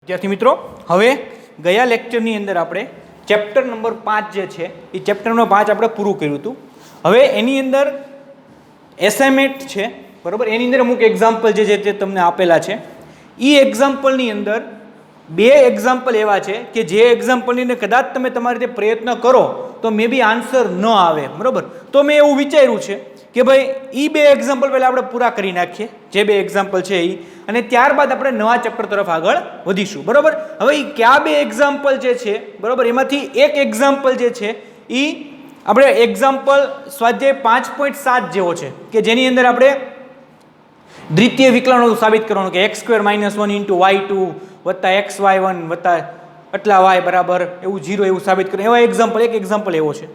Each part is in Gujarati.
विद्यार्थी मित्रों हवे गया लेक्चरनी अंदर आपणे चेप्टर नंबर 5 जे छे ए चेप्टर नंबर 5 आपणे पूरुं कर्युं हतुं। हवे एनी अंदर एसाइनमेंट छे बरोबर, एनी अंदर अमुक एक्जाम्पल जे ते तमने आपेला छे। ई एक्जाम्पलनी अंदर बे एक्जाम्पल एवा छे के जे एक्जाम्पलनी कदाच तमे तमारी रीते प्रयत्न करो तो मे बी आंसर न आवे बरोबर। तो मैं एवुं विचार्युं छे કે ભાઈ એ બે એક્ઝામ્પલ પહેલાં આપણે પૂરા કરી નાખીએ, જે બે એક્ઝામ્પલ છે એ, અને ત્યારબાદ આપણે નવા ચેપ્ટર તરફ આગળ વધીશું બરાબર। હવે એ કયા બે એક્ઝામ્પલ જે છે બરાબર, એમાંથી એક એક્ઝામ્પલ જે છે એ આપણે એક્ઝામ્પલ સ્વાધ્યાય 5.7 જેવો છે કે જેની અંદર આપણે દ્વિતીય વિકલનો સાબિત કરવાનું કે x² - 1 * y2 વત્તા xy1 વત્તા આટલા y બરાબર એવું 0 એવું સાબિત કરવાનું, એવા એક્ઝામ્પલ એક એક્ઝામ્પલ એવો છે।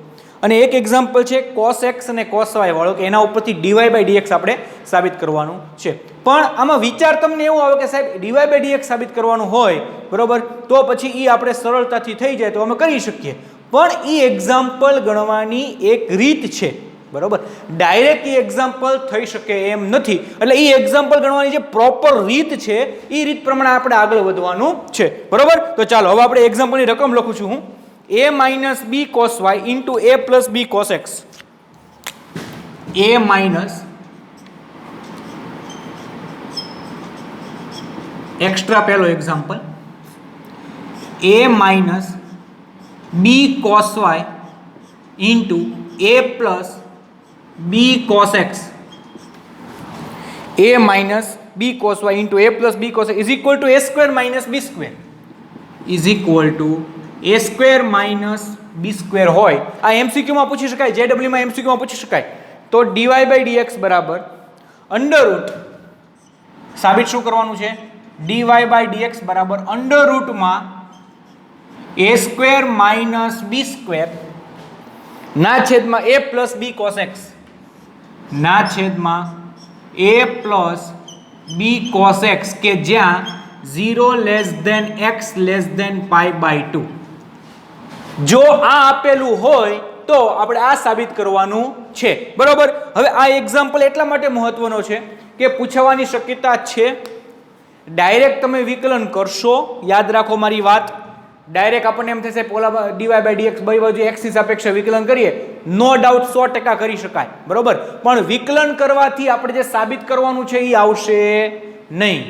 અને એક એક્ઝામ્પલ છે cos x અને cos y વાળો કે એના ઉપરથી dy/dx આપણે સાબિત કરવાનું છે। પણ આમાં વિચાર તમને એવો આવે કે સાહેબ dy/dx સાબિત કરવાનું હોય બરોબર તો પછી એ આપણે સરળતાથી થઈ જાય તો અમે કરી શકીએ, પણ એ એક્ઝામ્પલ ગણવાની એક રીત છે બરોબર। ડાયરેક્ટ એ એક્ઝામ્પલ થઈ શકે એમ નથી, એટલે એ એક્ઝામ્પલ ગણવાની જે પ્રોપર રીત છે એ રીત પ્રમાણે આપણે આગળ વધવાનું છે બરોબર। તો ચાલો હવે આપણે એક્ઝામ્પલની રકમ લખું છું હું, a minus b cos y into a plus b cos x। a minus extra पहलो example a minus b cos y into a plus b cos x। a minus b cos y into a plus b cos x is equal to a square minus b square is equal to a² - b² હોય। આ એમસીક્યુ માં પૂછી શકાય, જેડબલ્યુ માં એમસીક્યુ માં પૂછી શકાય। તો dy/dx બરાબર અંડરરૂટ સાબિત શું કરવાનું છે, dy/dx બરાબર અંડરરૂટ માં a² - b² ના છેદમાં a plus b cos x ના છેદમાં a plus b cos x કે જ્યાં 0 less than x less than π/2। જો આ આપેલું હોય તો આપણે આ સાબિત કરવાનું છે બરોબર। હવે આ એક્ઝામ્પલ એટલા માટે મહત્વનો છે કે પૂછવાની શક્યતા છે। ડાયરેક્ટ તમે વિકલન કરશો, યાદ રાખો મારી વાત, ડાયરેક્ટ આપણને એમ થશે પોલા dy/dx બે બાજુ x ની સાપેક્ષે વિકલન કરીએ, નો ડાઉટ 100% કરી શકાય બરોબર, પણ વિકલન કરવાથી આપણે જે સાબિત કરવાનું છે એ આવશે નહીં।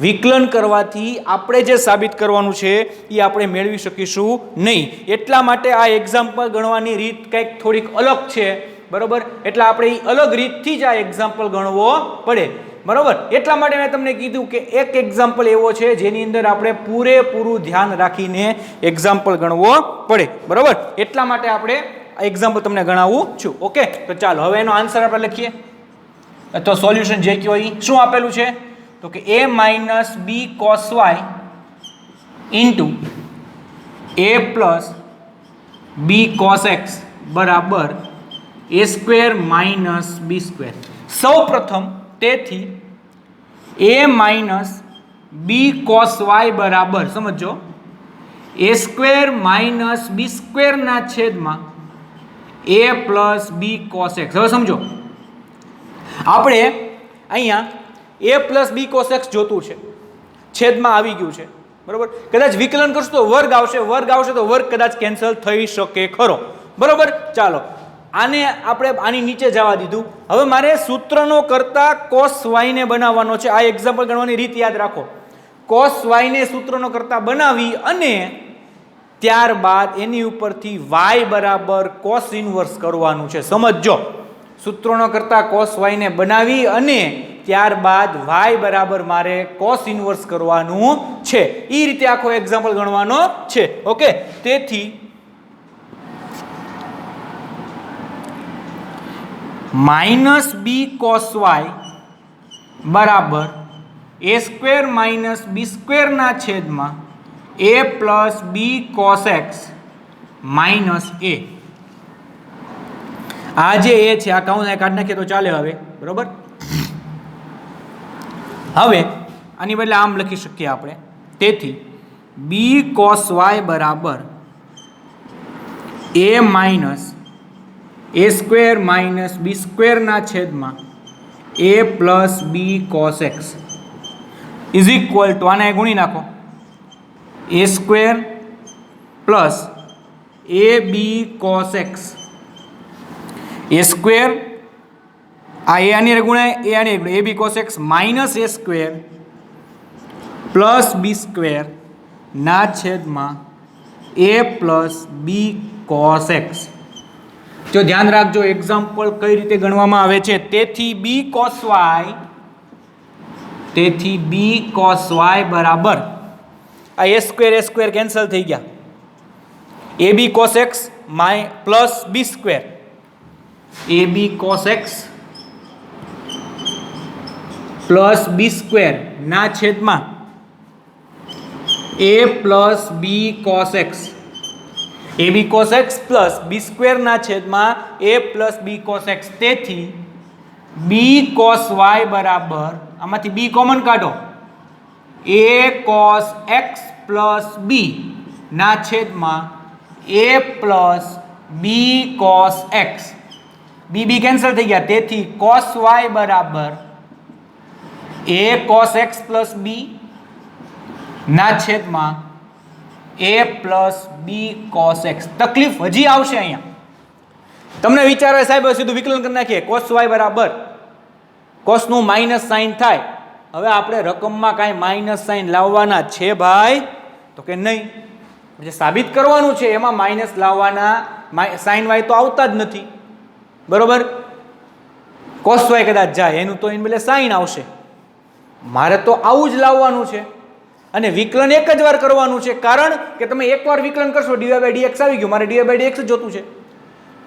વિકલન કરવાથી આપણે જે સાબિત કરવાનું છે એ આપણે મેળવી શકીશું નહીં, એટલા માટે આ એક્ઝામ્પલ ગણવાની રીત કંઈક થોડીક અલગ છે બરોબર। એટલે આપણે એ અલગ રીતથી જ આ એક્ઝામ્પલ ગણવો પડે બરોબર। એટલા માટે મેં તમને કીધું કે એક એક્ઝામ્પલ એવો છે જેની અંદર આપણે પૂરેપૂરું ધ્યાન રાખીને એક્ઝામ્પલ ગણવો પડે બરોબર। એટલા માટે આપણે આ એક્ઝામ્પલ તમને ગણાવું છું ઓકે। તો ચાલો હવે એનો આન્સર આપણે લખીએ, તો સોલ્યુશન જે કયો એ શું આપેલું છે તો કે a minus b cos y into a plus b cos x બરાબર a² minus b²। સૌ પ્રથમ તેથી a minus b cos y બરાબર સમજો a² minus b² ના છેદમાં a plus b cos x। હવે સમજો આપણે અહીંયા a plus b cos x જોતું છે, છેદમાં આવી ગયું છે બરોબર। કદાચ વિકલન કરશો તો વર્ગ આવશે તો વર્ગ કદાચ કેન્સલ થઈ શકે ખરો બરોબર। ચાલો આને આપણે આની નીચે જવા દીધું। હવે મારે સૂત્રનો કરતા cos y ને બનાવવાનો છે। આ એક્ઝામ્પલ ગણવાની રીત યાદ રાખો, cos y ને સૂત્રનો કરતા બનાવી અને ત્યારબાદ એની ઉપરથી y બરાબર cos ઇન્વર્સ કરવાનું છે। સમજો, સૂત્રનો કરતા cos y ને બનાવી અને ત્યારબાદ y બરાબર મારે cos ઇન્વર્સ કરવાનું છે, એ રીતે આખો એક્ઝામ્પલ ગણવાનો છે ઓકે। તેથી -b cos y બરાબર a² - b² ના છેદમાં a plus b cos x minus a। આ જે a છે આ કાઉન્સ કાઢી નાખીએ તો ચાલે હવે બરોબર। હવે આની બદલે આમ લખી શકીએ આપણે, તેથી b cos y બરાબર a minus a² - b² ના છેદમાં a plus b cos x is equal to, આને ગુણી નાખો a square plus a b cos x a square आ ए आनी गुणाय ए आनी a b cos x minus a square plus b square ना छेद में a plus B cos x. जो ध्यान राखजो एक्जाम्पल कई रीते गणवामां आवे छे तेथी बी कॉस वाय बराबर आ ए स्क्वेर कैंसल थई गया a b cos x plus b square a b cos x plus b square ना छेद में a plus B cos x a b cos x plus b square ना छेद में a plus B cos x तेथी बी कॉस वाय बराबर आमांथी बी कॉमन काढो a cos x plus b ना छेद में a plus B cos x b b cancel थी गया तेथी कॉस वाय बराबर ए कॉस एक्स प्लस बी ना छेद में a plus B cos x. तकलीफ हजी आवशे अहींया तमने विचार आवे साहेब सीधुं विकलन करी नाखीए कॉस वाय बराबर कॉस નું માઈનસ સાઇન થાય હવે આપણે રકમમાં કાંઈ માઈનસ સાઇન લાવવાના છે ભાઈ તો કે નહીં જે સાબિત કરવાનું છે એમાં માઈનસ લાવવાના સાઇન વાય તો આવતા જ નથી બરોબર cos y કદાચ જાય એનું તો એની બદલે સાઇન આવશે મારે તો આવું જ લાવવાનું છે અને વિકલન એક જ વાર કરવાનું છે કારણ કે તમે એકવાર વિકલન કરશો dy/dx આવી ગયું મારે dy/dx જ જોતું છે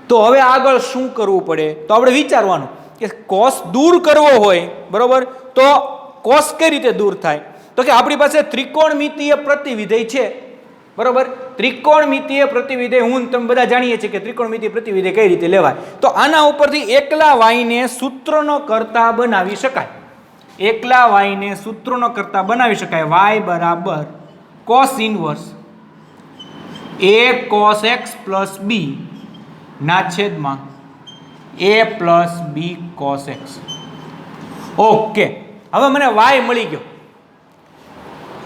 તો હવે આગળ શું કરવું પડે તો આપણે વિચારવાનું કે cos दूर करवो होय बराबर तो cos कई रीते दूर थाय तो कि आपणी पासे त्रिकोणमितीय प्रतिविधेय छे बराबर त्रिकोणमितीय प्रतिविधेय हूँ तमे बधा जाणीए छीए कि त्रिकोणमितीय प्रतिविधेय कई रीते लेवाय तो आना उपरथी एकला y ने सूत्रनो कर्ता बनावी शकाय एकला y ने सूत्रनो कर्ता बनावी शकाय y बराबर cos inverse a cos x plus b ना छेद में a plus B cos x. Okay हवे मने y मळी गयो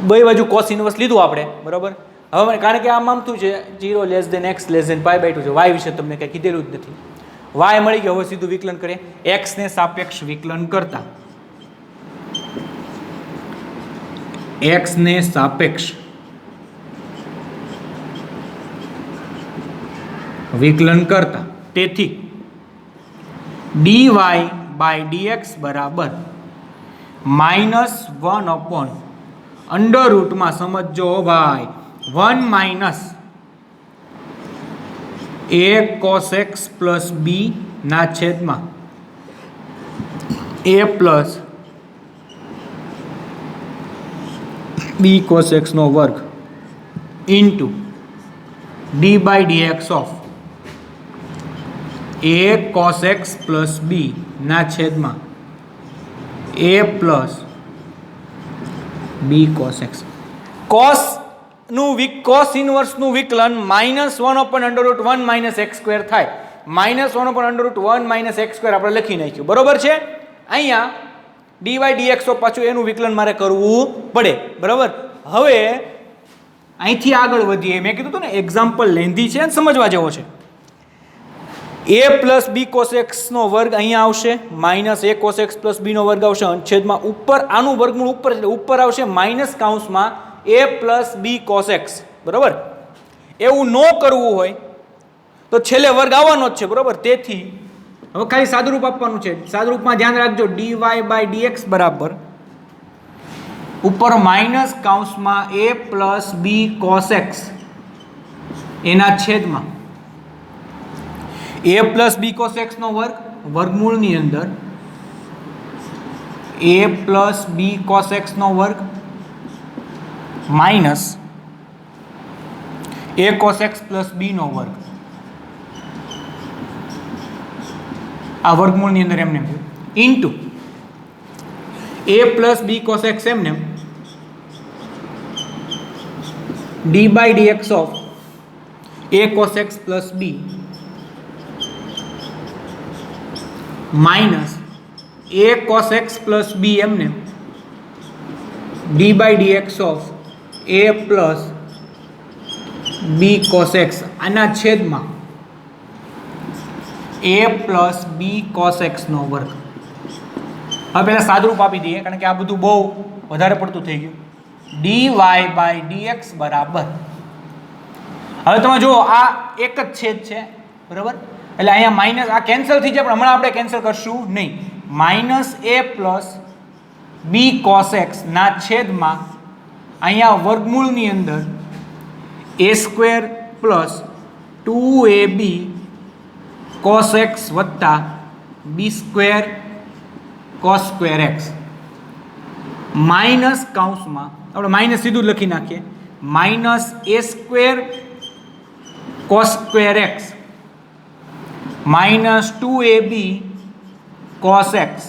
बे बाजू cos इनवर्स लीधुं आपणे बराबर हवे मने कारण के आम थुं छे 0 less than x less than pi by 2 छे y विषे तमने कई कीधेलुं ज नथी y मळी गयो हवे सीधुं विकलन करे x ने सापेक्ष विकलन करता x ने सापेक्ष विकलन करता तेथी dy बाय dx बराबर -1 अंडर रूट में समझो भाई 1 minus a cos x plus b ना छेद में a plus b cos x नो वर्ग into d/dx of a cos x plus b ना छेद में a plus b cos x cos inverse नु विकलन -1/√1 - x² थाय -1/√1 - x² આપણે લખી નાખ્યું બરોબર છે અહીંયા dy/dx પાછું એનું વિકલન મારે કરવું પડે બરાબર હવે અહીંથી આગળ વધીએ મેં કીધું હતું ને એક્ઝામ્પલ લેન્ધી છે અને સમજવા જેવો છે a plus B cos x નો વર્ગ અહીંયા આવશે minus a cos x plus b નો વર્ગ આવશે છેદમાં ઉપર આનું વર્ગમૂળ ઉપર એટલે ઉપર આવશે માઇનસ કૌંસમાં a પ્લસ b cos x બરાબર એવું ન કરવું હોય તો છેલ્લે વર્ગ આવવાનો જ છે બરાબર તેથી હવે ખાલી સાદુરૂપ આપવાનું છે સાદુરૂપમાં ધ્યાન રાખજો dy/dx બરાબર ઉપર માઇનસ કૌંસમાં a પ્લસ b cos x એના છેદમાં a plus B cos x નો વર્ગ વર્ગમૂળની અંદર a plus B cos x નો વર્ગ minus a cos x plus b નો વર્ગ આ વર્ગમૂળની અંદર એમને into a plus B cos x એમને d/dx of a cos x plus b minus a cos x plus b एमने d/dx of a plus B cos x આના છેદમાં એ પ્લસ બી કોસ એક્સનો વર્ગ. હવે પહેલાં સાદુરૂપ આપી દઈએ કારણ કે આ બધું બહુ વધારે પડતું થઈ ગયું. dy બાય dx બરાબર, હવે તમે જુઓ આ એક જ છેદ છે બરાબર, એટલે અહીંયા માઇનસ આ કેન્સલ થઈ જાય, પણ હમણાં આપણે કેન્સલ કરશું નહીં. Minus a plus b cos x ના છેદમાં અહીંયા વર્ગમૂળની અંદર a square plus 2ab cos x વત્તા b square cos square x minus કૌંસમાં આપણે માઇનસ સીધું જ લખી નાખીએ, minus a square cos square x minus 2ab cos x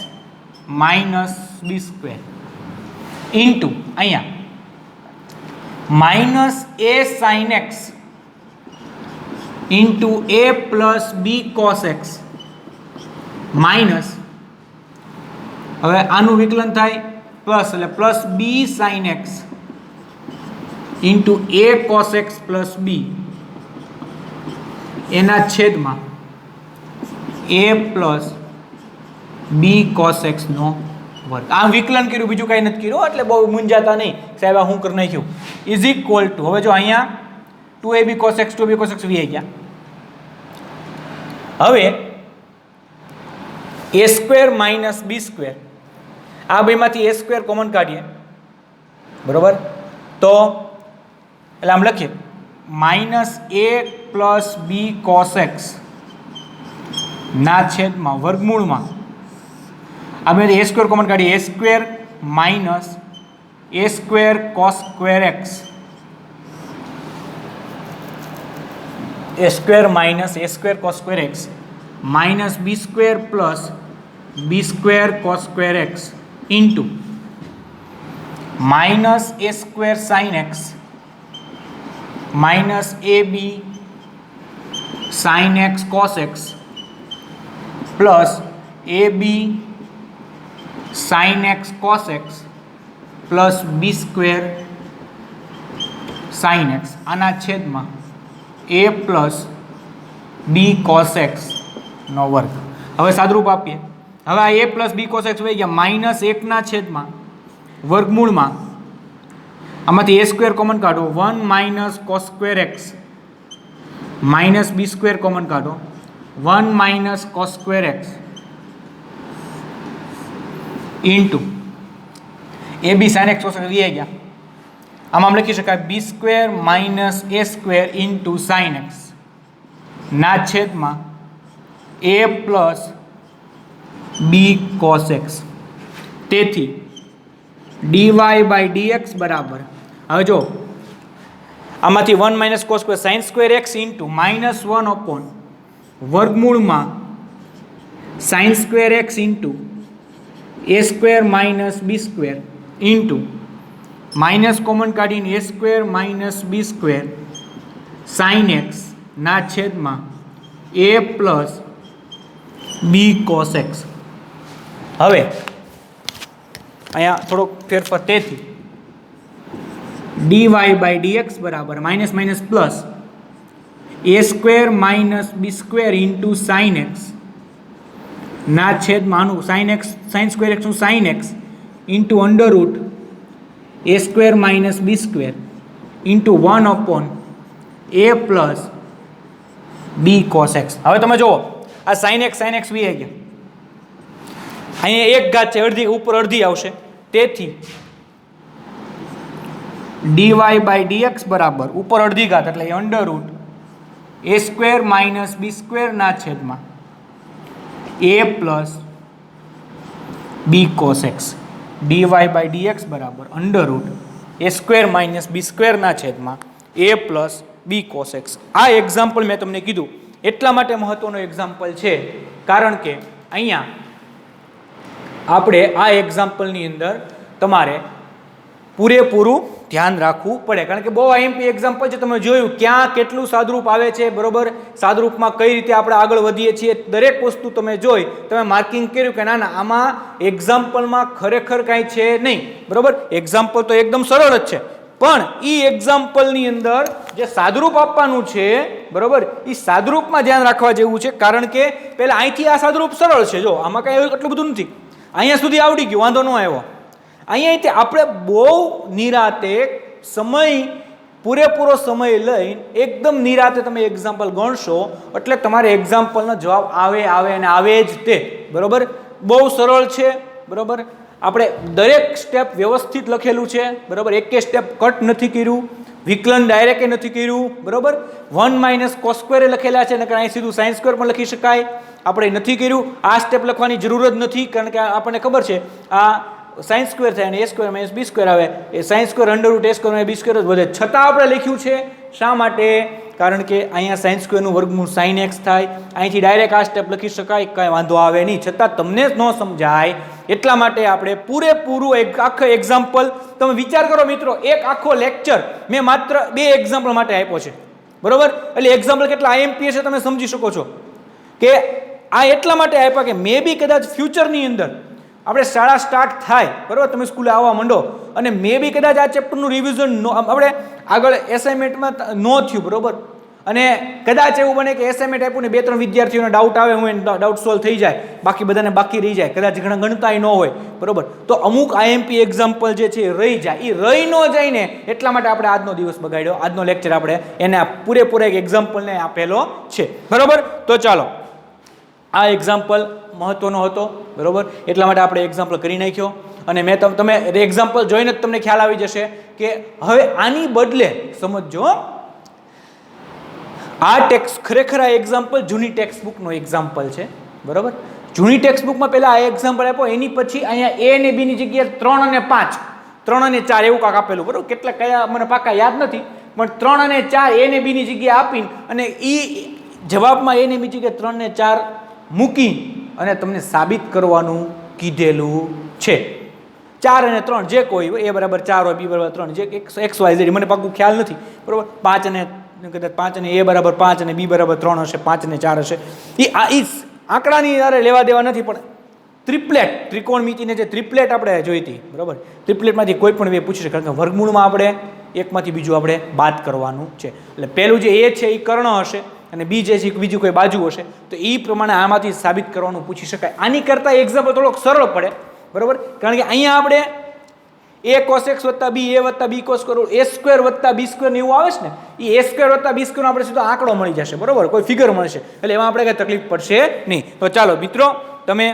minus b square into અહીંયા minus a sine x into a plus b cos x minus, હવે આનું વિકલન થાય પ્લસ એટલે plus b sine x into એ કોસ એક્સ પ્લસ બી એના છેદમાં એ પ્લસ બી કોસ એક્સનો વર્ગ. આમ વિકલન કર્યું, બીજું કાંઈ નથી કર્યું, એટલે બહુ મૂંઝાતા નહીં સાહેબ આ હું કરી નાખ્યું. ઇઝ ઇક્વલ ટુ હવે જો અહીંયા 2ab cos x 2ab cos x વી ગયા. હવે એ સ્ક્વેર માઇનસ બી સ્ક્વેર આ બેમાંથી એ સ્ક્વેર કોમન કાઢીએ બરોબર, તો એટલે આમ લખીએ minus a plus b cos x ના છેદમાં વર્ગમૂળમાં આપણે એ સ્ક્વેર કોમન કાઢીએ a square minus a square cos square x a square minus a square cos square x minus b square plus b square cos square x into minus a square sine x minus a b sine x cos x plus a b sine x cos x plus b square sine x आना छेद में a plus B cos x नो वर्ग. હવે સાદરૂપ આપીએ. હવે આ a plus b cos x વહી ગયા માઇનસ એકના છેદમાં વર્ગમૂળમાં આમાંથી એ સ્ક્વેર કોમન કાઢો 1 minus cos square x minus b square common કાઢો 1 minus cos square x into a b sine x cos x વહી ગયા. આમાં લખી શકાય b square minus a square into sine x ના છેદમાં a plus b cos x. તેથી ડીવાય બાય ડીએક્સ બરાબર, હવે જો આમાંથી 1 minus cos square sine square x into minus 1 upon વર્ગમૂળમાં સાઇન સ્ક્વેર એક્સ ઇન્ટુ એ square minus b square into minus common काढ़ी a square minus b square sine x ना छेद में a plus B cos x. हवे अहींया थोड़ो फेरफार तेथी d y by d x बराबर minus minus plus a square minus b square into sine x ना छेद में आनु sine x sine square x sine x into under root a square minus b square into 1 upon a plus B cos x. हवे तमे जो आ साइन एक्स वी आई गया अहीं एक घात है अर्धी ऊपर अर्धी आवशे तेथी d y by d x बराबर ऊपर अर्धी घात एटले under root a square minus b square ना छेद में a plus B cos x d y by d x बराबर under root a square minus b square ना छेद में a plus B cos x. आ एक्जाम्पल मैं तमने कीधुं एटला माटे महत्वनो एक्जाम्पल छे कारण के अहींया आपणे आ एक्जाम्पलनी अंदर तमारे पूरेपूरुं ध्यान राखवुं पड़े कारण के बहु आईएमपी एक्जाम्पल छे तमे जोयुं क्यां केटलुं सादरूप आवे छे बरोबर सादरूपमां कई रीते आपणे आगळ वधीए छीए दरेक वस्तु तमे जोई तमे मार्किंग कर्युं के ना आमां एक्जाम्पलमां खरेखर कांई छे नहीं बरोबर. एक्जाम्पल तो एकदम सरळ ज छे पण ई एक्जाम्पलनी अंदर જે સાદુરૂપ આપવાનું છે બરોબર, એ સાદુરૂપમાં ધ્યાન રાખવા જેવું છે, કારણ કે પહેલાં અહીંથી આ સાદુરૂપ સરળ છે, જો આમાં કાંઈ એટલું બધું નથી, અહીંયા સુધી આવડી ગયું, વાંધો ન આવ્યો. અહીંયાથી આપણે બહુ નિરાતે સમય, પૂરેપૂરો સમય લઈને એકદમ નિરાતે તમે એક્ઝામ્પલ ગણશો એટલે તમારે એક્ઝામ્પલનો જવાબ આવે અને આવે જ તે, બરોબર. બહુ સરળ છે, બરોબર. આપણે દરેક સ્ટેપ વ્યવસ્થિત લખેલું છે, બરોબર. એકે સ્ટેપ કટ નથી કર્યું, વિકલન ડાયરેક્ટ નથી કર્યું, બરોબર. 1 - cos સ્ક્વેર લખેલા છે, નકર અહીં સીધું સાઇન સ્ક્વેર પણ લખી શકાય, આપણે નથી કર્યું. આ સ્ટેપ લખવાની જરૂર જ નથી, કારણ કે આપણને ખબર છે આ સાઇન સ્ક્વેર થાય અને a square minus b square આવે, એ sine square √ a square b square જ વધે, છતાં આપણે લખ્યું છે. શા માટે? કારણ કે અહીંયા સાઇન સ્ક્વેરનું વર્ગમૂળ sin x થાય, અહીંથી ડાયરેક્ટ આ સ્ટેપ લખી શકાય, કાંઈ વાંધો આવે નહીં, છતાં તમને ન સમજાય એટલા માટે આપણે પૂરેપૂરું આખું એક્ઝામ્પલ, તમે વિચાર કરો મિત્રો, એક આખો લેક્ચર મેં માત્ર 2 એક્ઝામ્પલ માટે આપ્યો છે, બરોબર. એટલે એક્ઝામ્પલ કેટલા IMP છે તમે સમજી શકો છો કે આ એટલા માટે આપ્યા કે મે બી કદાચ ફ્યુચરની અંદર આપણે શાળા સ્ટાર્ટ થાય, બરાબર, તમે સ્કૂલે આવવા માંડો અને મે બી કદાચ આ ચેપ્ટરનું રિવિઝન આપણે આગળ એસાઇનમેન્ટમાં ન થયું, બરાબર, અને કદાચ એવું બને કે એસાઇનમેન્ટ આપ્યું ને 2-3 વિદ્યાર્થીઓને ડાઉટ આવે, હું ડાઉટ સોલ્વ થઈ જાય, બાકી બધાને બાકી રહી જાય, કદાચ ઘણા ગણતાય ન હોય, બરાબર, તો અમુક IMP એક્ઝામ્પલ જે છે એ રહી જાય. એ રહી ન જાય ને એટલા માટે આપણે આજનો દિવસ બગાડ્યો, આજનો લેક્ચર આપણે એને પૂરેપૂરા એક એક્ઝામ્પલને આપેલો છે, બરાબર. તો ચાલો, આ એક્ઝામ્પલ મહત્વનો હતો, બરોબર, એટલા માટે આપણે એક્ઝામ્પલ કરી નાખ્યો. અને મેં તમે એક્ઝામ્પલ જોઈને જ તમને ખ્યાલ આવી જશે કે હવે આની બદલે સમજો, આ ખરેખર આ એક્ઝામ્પલ જૂની ટેક્સ્ટ બુકનો એક્ઝામ્પલ છે, બરોબર. જૂની ટેક્સ્ટ બુકમાં પહેલા આ એક્ઝામ્પલ આપ્યો, એની પછી અહીંયા a અને b ની જગ્યાએ 3 અને 5, 3 અને 4 એવું કાંક આપેલું, બરોબર. કેટલા કયા મને પાકા યાદ નથી, પણ 3 અને 4 a અને b ની જગ્યાએ આપીને અને એ જવાબમાં a અને b જગ્યાએ 3 ને 4 મૂકી અને તમને સાબિત કરવાનું કીધેલું છે. 4 અને 3 જે કોઈ હોય, a બરાબર 4 હોય, b બરાબર 3, જે XYZ મને પાકું ખ્યાલ નથી, બરોબર. 5 અને કદાચ 5 અને a બરાબર 5 અને b બરાબર 3 હશે, 5 અને 4 હશે. એ આંકડાની યારે લેવા દેવા નથી, પણ ત્રિપ્લેટ, ત્રિકોણમિતિને જે ત્રિપ્લેટ આપણે જોઈ હતી, બરાબર, ત્રિપ્લેટમાંથી કોઈ પણ બે પૂછી શકે, કારણ કે વર્ગમૂળમાં આપણે એકમાંથી બીજું આપણે બાદ કરવાનું છે. એટલે પહેલું જે a છે એ કર્ણ હશે અને બી જે છે બીજું કોઈ બાજુ હશે, તો એ પ્રમાણે આમાંથી સાબિત કરવાનું પૂછી શકાય. આની કરતાં એક્ઝામ્પલ થોડોક સરળ પડે, બરાબર, કારણ કે અહીંયા આપણે a cos x + b a + b cos કરું, a સ્ક્વેર + b સ્ક્વેર ને એવું આવે છે ને, એ a સ્ક્વેર + b સ્ક્વેર આપણે સીધો આંકડો મળી જશે, બરાબર, કોઈ ફિગર મળશે, એટલે એમાં આપણે કંઈ તકલીફ પડશે નહીં. તો ચાલો મિત્રો, તમે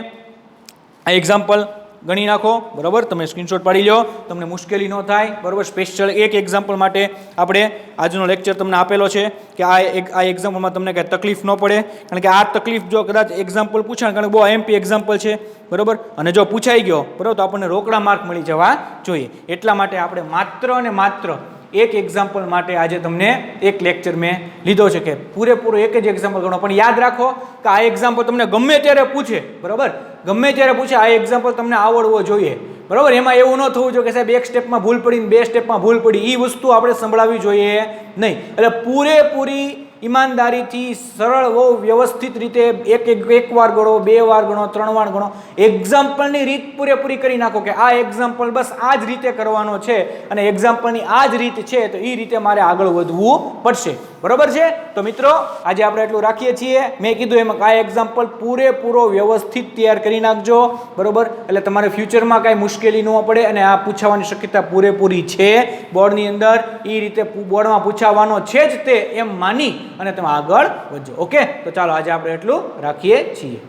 આ એક્ઝામ્પલ ગણી નાખો, બરાબર, તમે સ્ક્રીનશોટ પાડી લો, તમને મુશ્કેલી ન થાય, બરાબર. સ્પેશિયલ એક એક્ઝામ્પલ માટે આપણે આજનો લેક્ચર તમને આપેલો છે કે આ એક્ઝામ્પલમાં તમને કાંઈ તકલીફ ન પડે, કારણ કે આ તકલીફ જો કદાચ એક્ઝામ્પલ પૂછાય, કારણ કે બહુ IMP એક્ઝામ્પલ છે, બરાબર, અને જો પૂછાઈ ગયો, બરાબર, તો આપણને રોકડા માર્ક મળી જવા જોઈએ. એટલા માટે આપણે માત્ર અને માત્ર એક એક્ઝામ્પલ માટે આજે તમને એક લેક્ચર મેં લીધો છે કે પૂરેપૂરો એક જ એક્ઝામ્પલ ગણો. પણ યાદ રાખો કે આ એક્ઝામ્પલ તમને ગમે ત્યારે પૂછે, બરાબર, ગમે ત્યારે પૂછે, આ એક્ઝામ્પલ તમને આવડવો જોઈએ, બરાબર. એમાં એવું ન થવું જોઈએ કે સાહેબ એક સ્ટેપમાં ભૂલ પડી ને 2 સ્ટેપમાં ભૂલ પડી, એ વસ્તુ આપણે સંભળાવવી જોઈએ નહીં. એટલે પૂરેપૂરી ઈમાનદારીથી સરળ બહુ વ્યવસ્થિત રીતે એક વાર ગણો, 2 વાર ગણો, 3 વાર ગણો, એક્ઝામ્પલની રીત પૂરેપૂરી કરી નાખો કે આ એક્ઝામ્પલ બસ આ જ રીતે કરવાનો છે અને એક્ઝામ્પલની આ જ રીત છે, તો એ રીતે મારે આગળ વધવું પડશે, બરાબર છે. તો મિત્રો, આજે આપણે એટલું રાખીએ છીએ. મેં કીધું એમાં આ એક્ઝામ્પલ પૂરેપૂરો વ્યવસ્થિત તૈયાર કરી નાખજો, બરાબર, એટલે તમારે ફ્યુચરમાં કાંઈ મુશ્કેલી ન પડે અને આ પૂછાવાની શક્યતા પૂરેપૂરી છે બોર્ડની અંદર, એ રીતે બોર્ડમાં પૂછાવાનો છે જ તે એમ માની અને તમે આગળ વધજો. ઓકે, તો ચાલો આજે આપણે એટલું રાખીએ છીએ.